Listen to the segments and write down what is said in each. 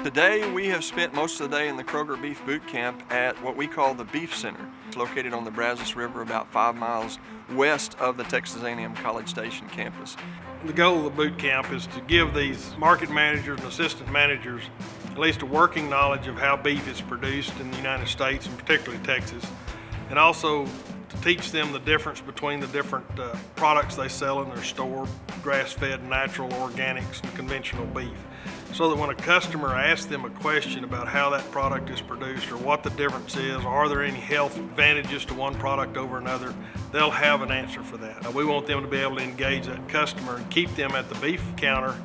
Today we have spent most of the day in the Kroger Beef Boot Camp at what we call the Beef Center. It's located on the Brazos River about 5 miles west of the Texas A&M College Station campus. The goal of the boot camp is to give these market managers and assistant managers at least a working knowledge of how beef is produced in the United States and particularly Texas, and also to teach them the difference between the different products they sell in their store, grass-fed, natural, organics, and conventional beef, so that when a customer asks them a question about how that product is produced or what the difference is, are there any health advantages to one product over another, they'll have an answer for that. We want them to be able to engage that customer and keep them at the beef counter.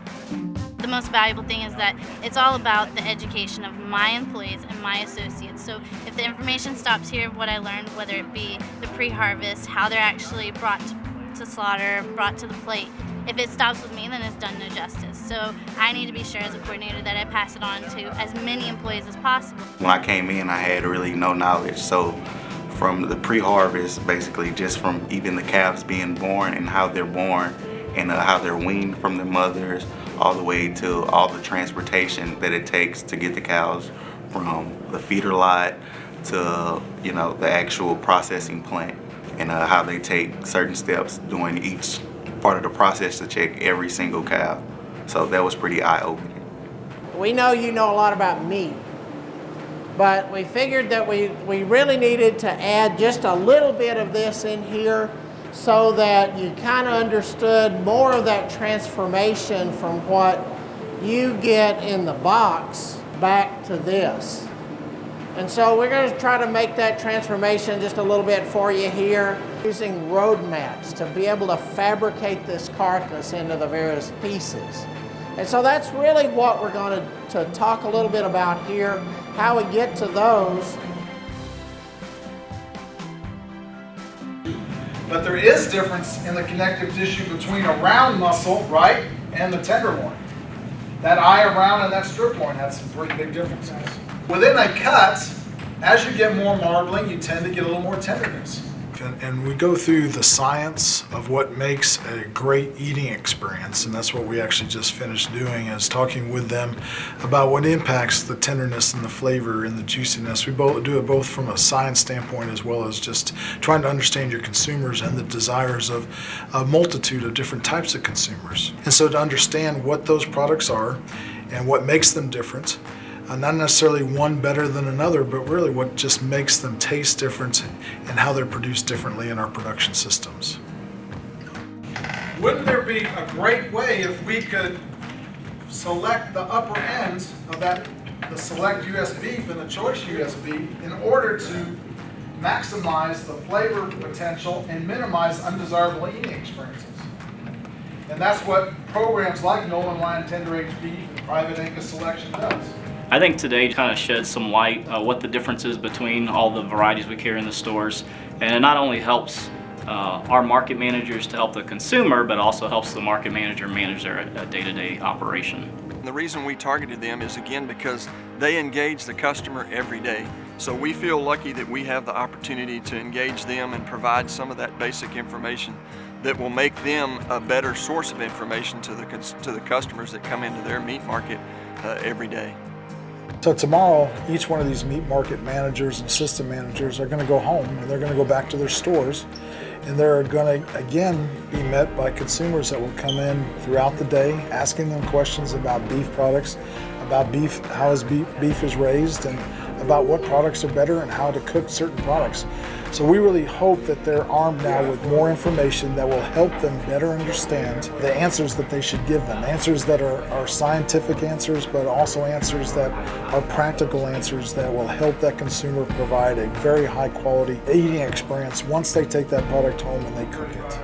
The most valuable thing is that it's all about the education of my employees and my associates. So if the information stops here, what I learned, whether it be the pre-harvest, how they're actually brought to slaughter, brought to the plate, if it stops with me, then it's done no justice. So I need to be sure as a coordinator that I pass it on to as many employees as possible. When I came in, I had really no knowledge. So from the pre-harvest, basically just from even the calves being born and how they're born and how they're weaned from their mothers, all the way to all the transportation that it takes to get the cows from the feeder lot to, the actual processing plant, and how they take certain steps during each part of the process to check every single cow. So that was pretty eye-opening. We know you know a lot about meat, but we figured that we really needed to add just a little bit of this in here so that you kind of understood more of that transformation from what you get in the box back to this. And so we're going to try to make that transformation just a little bit for you here, using road maps to be able to fabricate this carcass into the various pieces. And so that's really what we're going to talk a little bit about here, how we get to those. But there is difference in the connective tissue between a round muscle, right, and the tenderloin. That eye around and that strip loin have some pretty big differences. Within a cut, as you get more marbling, you tend to get a little more tenderness. And we go through the science of what makes a great eating experience, and that's what we actually just finished doing, is talking with them about what impacts the tenderness and the flavor and the juiciness. We both do it both from a science standpoint as well as just trying to understand your consumers and the desires of a multitude of different types of consumers. And so to understand what those products are and what makes them different, not necessarily one better than another, but really what just makes them taste different and how they're produced differently in our production systems. Wouldn't there be a great way if we could select the upper ends of the select US beef and the choice US beef in order to maximize the flavor potential and minimize undesirable eating experiences? And that's what programs like Nolan Line Tender Age Beef and Private Angus Selection does. I think today kind of sheds some light what the difference is between all the varieties we carry in the stores, and it not only helps our market managers to help the consumer, but also helps the market manager manage their day-to-day operation. The reason we targeted them is again because they engage the customer every day. So we feel lucky that we have the opportunity to engage them and provide some of that basic information that will make them a better source of information to the customers that come into their meat market every day. So tomorrow, each one of these meat market managers and assistant managers are going to go home and they're going to go back to their stores, and they're going to again be met by consumers that will come in throughout the day asking them questions about beef products, about beef, how beef is raised, and about what products are better and how to cook certain products. So we really hope that they're armed now with more information that will help them better understand the answers that they should give them. Answers that are scientific answers, but also answers that are practical answers that will help that consumer provide a very high quality eating experience once they take that product home and they cook it.